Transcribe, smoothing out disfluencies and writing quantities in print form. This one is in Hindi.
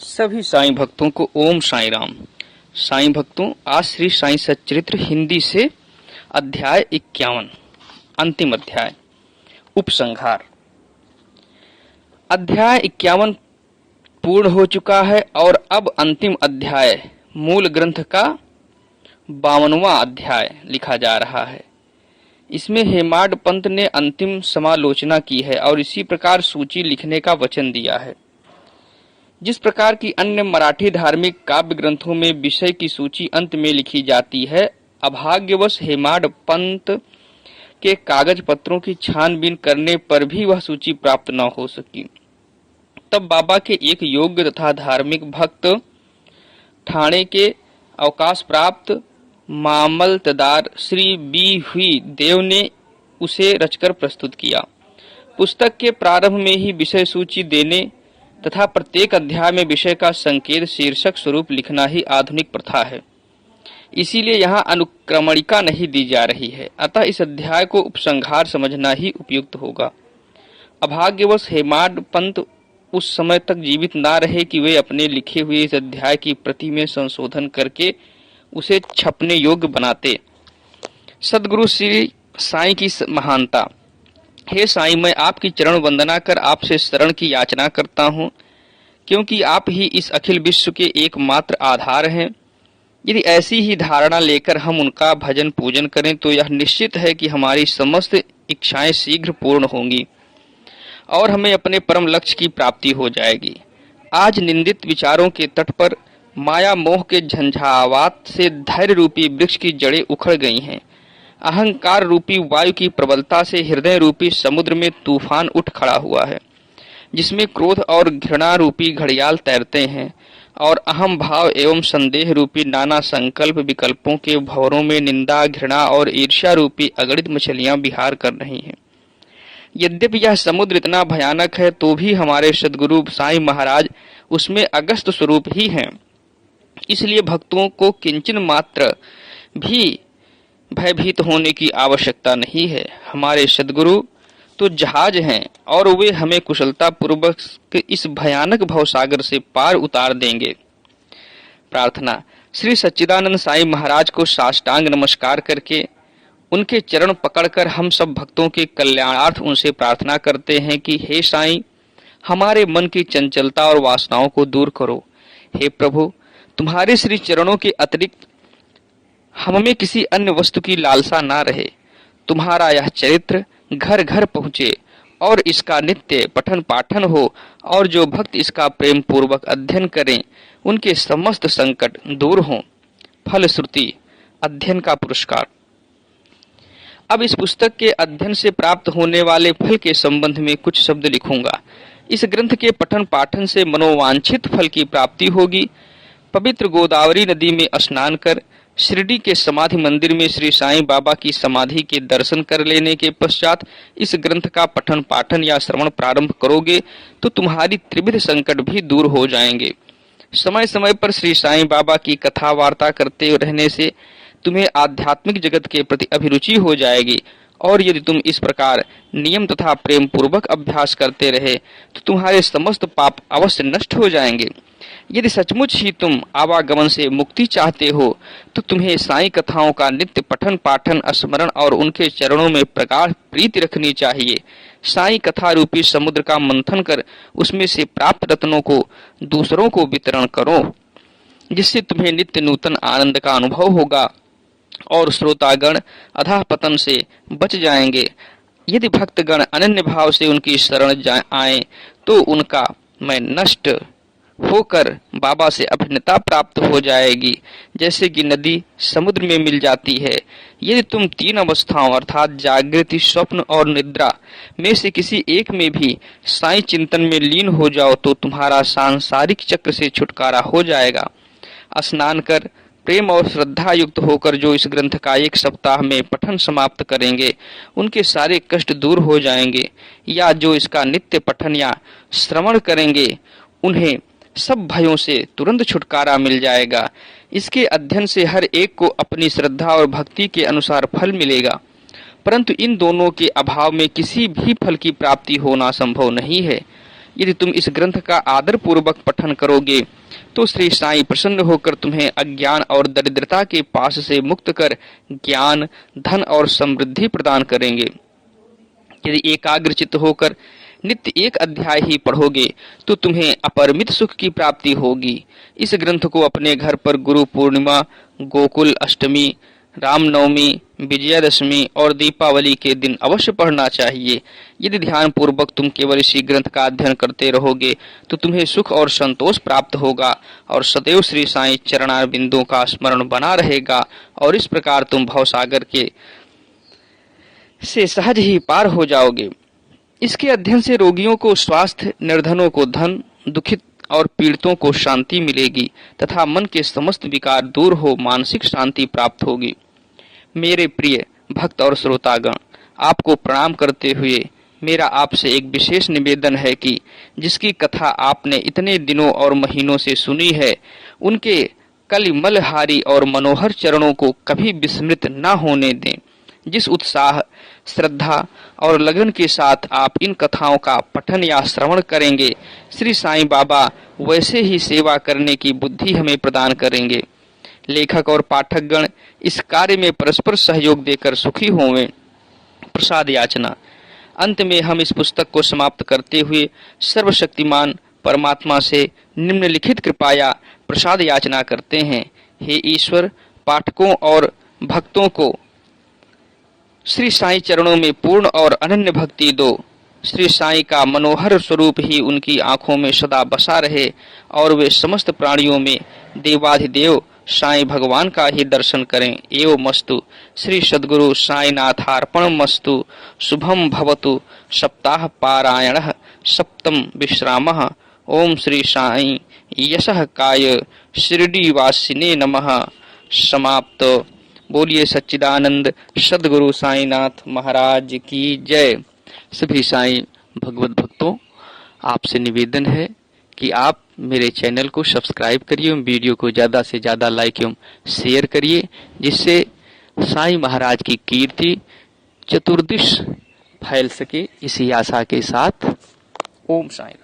सभी साईं भक्तों को ओम साईं राम। साईं भक्तों, आज श्री साईं सच्चरित्र हिंदी से अध्याय 51 अंतिम अध्याय उपसंहार। अध्याय 51 पूर्ण हो चुका है और अब अंतिम अध्याय मूल ग्रंथ का 52वां अध्याय लिखा जा रहा है। इसमें हेमाड पंत ने अंतिम समालोचना की है और इसी प्रकार सूची लिखने का वचन दिया है। जिस प्रकार की अन्य मराठी धार्मिक काव्य ग्रंथों में विषय की सूची अंत में लिखी जाती है, अभाग्यवश हेमाड पंत के कागज पत्रों की छानबीन करने पर भी वह सूची प्राप्त न हो सकी। तब बाबा के एक योग्य तथा धार्मिक भक्त ठाणे के अवकाश प्राप्त मामलतदार श्री बी हुई देव ने उसे रचकर प्रस्तुत किया। पुस्तक के प्रारंभ में ही विषय सूची देने तथा प्रत्येक अध्याय में विषय का संकेत शीर्षक स्वरूप लिखना ही आधुनिक प्रथा है। इसीलिए यहाँ अनुक्रमणिका नहीं दी जा रही है, अतः इस अध्याय को उपसंहार समझना ही उपयुक्त होगा। अभाग्यवश हेमाड पंत उस समय तक जीवित ना रहे कि वे अपने लिखे हुए इस अध्याय की प्रति में संशोधन करके उसे छपने योग्य बनाते। सद्गुरु श्री साईं की महानता। हे साईं, मैं आपकी चरण वंदना कर आपसे शरण की याचना करता हूँ, क्योंकि आप ही इस अखिल विश्व के एकमात्र आधार हैं। यदि ऐसी ही धारणा लेकर हम उनका भजन पूजन करें तो यह निश्चित है कि हमारी समस्त इच्छाएं शीघ्र पूर्ण होंगी और हमें अपने परम लक्ष्य की प्राप्ति हो जाएगी। आज निंदित विचारों के तट पर माया मोह के झंझावात से धैर्य रूपी वृक्ष की जड़ें उखड़ गई हैं। अहंकार रूपी वायु की प्रबलता से हृदय रूपी समुद्र में तूफान उठ खड़ा हुआ है, जिसमें क्रोध और घृणा रूपी घड़ियाल तैरते हैं और अहम भाव एवं संदेह रूपी नाना संकल्प विकल्पों के भंवरों में निंदा, घृणा और ईर्ष्या रूपी अगणित मछलियां विहार कर रही हैं। यद्यपि यह समुद्र इतना भयानक है तो भी हमारे सद्गुरु साईं महाराज उसमें अगस्त स्वरूप ही हैं। इसलिए भक्तों को किंचन मात्र भी भयभीत होने की आवश्यकता नहीं है। हमारे सद्गुरु तो जहाज हैं और वे हमें कुशलता पूर्वक इस भयानक भवसागर से पार उतार देंगे। प्रार्थना। श्री सच्चिदानंद साईं महाराज को साष्टांग नमस्कार करके उनके चरण पकड़कर हम सब भक्तों के कल्याणार्थ उनसे प्रार्थना करते हैं कि हे साईं, हमारे मन की चंचलता और वासनाओं को दूर करो। हे प्रभु, तुम्हारे श्री चरणों के अतिरिक्त हमें किसी अन्य वस्तु की लालसा ना रहे। तुम्हारा यह चरित्र घर घर पहुँचे और इसका नित्य पठन पाठन हो और जो भक्त इसका प्रेम पूर्वक अध्ययन करें उनके समस्त संकट दूर हों। फलश्रुति अध्ययन का पुरस्कार। अब इस पुस्तक के अध्ययन से प्राप्त होने वाले फल के संबंध में कुछ शब्द लिखूंगा। इस ग्रंथ के पठन पाठन से मनोवांछित फल की प्राप्ति होगी। पवित्र गोदावरी नदी में स्नान कर शिरडी के समाधि मंदिर में श्री साईं बाबा की समाधि के दर्शन कर लेने के पश्चात इस ग्रंथ का पठन पाठन या श्रवण प्रारंभ करोगे तो तुम्हारी त्रिविध संकट भी दूर हो जाएंगे। समय समय पर श्री साईं बाबा की कथा वार्ता करते रहने से तुम्हें आध्यात्मिक जगत के प्रति अभिरुचि हो जाएगी और यदि तुम इस प्रकार नियम तथा प्रेम पूर्वक अभ्यास करते रहे तो तुम्हारे समस्त पाप अवश्य नष्ट हो जाएंगे। यदि सचमुच ही तुम आवागमन से मुक्ति चाहते हो तो तुम्हें साईं कथाओं का नित्य पठन पाठन, स्मरण और उनके चरणों में प्रगाढ़ प्रीति रखनी चाहिए। साईं कथा रूपी समुद्र का मंथन कर उसमें से प्राप्त रत्नों को दूसरों को वितरण करो, जिससे तुम्हें नित्य नूतन आनंद का अनुभव होगा और श्रोतागण अधः पतन से बच जाएंगे। यदि भक्तगण अनन्य भाव से उनकी शरण आए तो उनका मैं नष्ट होकर बाबा से अभिन्नता प्राप्त हो जाएगी, जैसे कि नदी समुद्र में मिल जाती है। यदि तुम तीन अवस्थाओं अर्थात जागृति, स्वप्न और निद्रा में से किसी एक में भी साईं चिंतन में लीन हो जाओ तो तुम्हारा सांसारिक चक्र से छुटकारा हो जाएगा। स्नान कर प्रेम और श्रद्धा युक्त होकर जो इस ग्रंथ का 1 सप्ताह में पठन समाप्त करेंगे उनके सारे कष्ट दूर हो जाएंगे, या जो इसका नित्य पठन या श्रवण करेंगे उन्हें सब भयों से तुरंत छुटकारा मिल जाएगा। इसके अध्ययन से हर एक को अपनी श्रद्धा और भक्ति के अनुसार फल मिलेगा, परंतु इन दोनों के अभाव में किसी भी फल की प्राप्ति होना संभव नहीं है। यदि तुम इस ग्रंथ का आदर पूर्वक पठन करोगे तो श्री साईं प्रसन्न होकर तुम्हें अज्ञान और दरिद्रता के पास से मुक्त कर ज्ञान, धन और समृद्धि प्रदान करेंगे। यदि एकाग्रचित्त होकर नित्य एक अध्याय ही पढ़ोगे तो तुम्हें अपरिमित सुख की प्राप्ति होगी। इस ग्रंथ को अपने घर पर गुरु पूर्णिमा, गोकुल अष्टमी, रामनवमी, विजयादशमी और दीपावली के दिन अवश्य पढ़ना चाहिए। यदि ध्यान पूर्वक तुम केवल इसी ग्रंथ का अध्ययन करते रहोगे तो तुम्हें सुख और संतोष प्राप्त होगा और सदैव श्री साईं चरणार बिंदुओं का स्मरण बना रहेगा और इस प्रकार तुम भवसागर के से सहज ही पार हो जाओगे। इसके अध्ययन से रोगियों को स्वास्थ्य, निर्धनों को धन, दुखित और पीड़ितों को शांति मिलेगी तथा मन के समस्त विकार दूर हो मानसिक शांति प्राप्त होगी। मेरे प्रिय भक्त और श्रोतागण, आपको प्रणाम करते हुए मेरा आपसे एक विशेष निवेदन है कि जिसकी कथा आपने इतने दिनों और महीनों से सुनी है, उनके कलिमलहारी और मनोहर चरणों को कभी विस्मृत न होने दें। जिस उत्साह, श्रद्धा और लगन के साथ आप इन कथाओं का पठन या श्रवण करेंगे, श्री साईं बाबा वैसे ही सेवा करने की बुद्धि हमें प्रदान करेंगे। लेखक और पाठकगण इस कार्य में परस्पर सहयोग देकर सुखी होवें। प्रसाद याचना। अंत में हम इस पुस्तक को समाप्त करते हुए सर्वशक्तिमान परमात्मा से निम्नलिखित कृपया प्रसाद याचना करते हैं। हे ईश्वर, पाठकों और भक्तों को श्री साईं चरणों में पूर्ण और अनन्य भक्ति दो। श्री साईं का मनोहर स्वरूप ही उनकी आंखों में सदा बसा रहे और वे समस्त प्राणियों में देवाधिदेव साईं भगवान का ही दर्शन करें। एवं मस्तु। श्री सद्गुरु साईनाथार्पणम मस्तु। शुभम भवतु। सप्ताह पारायणः सप्तम विश्रामः। ओम श्री साईं यशः काय शिरडीवासिने नमः। समाप्त। बोलिए सच्चिदानंद सद्गुरु साईनाथ महाराज की जय। सभी साईं भगवत भक्तों, आपसे निवेदन है कि आप मेरे चैनल को सब्सक्राइब करिए एवं वीडियो को ज्यादा से ज्यादा लाइक एवं शेयर करिए, जिससे साईं महाराज की कीर्ति चतुर्दिश फैल सके। इसी आशा के साथ ओम साईं।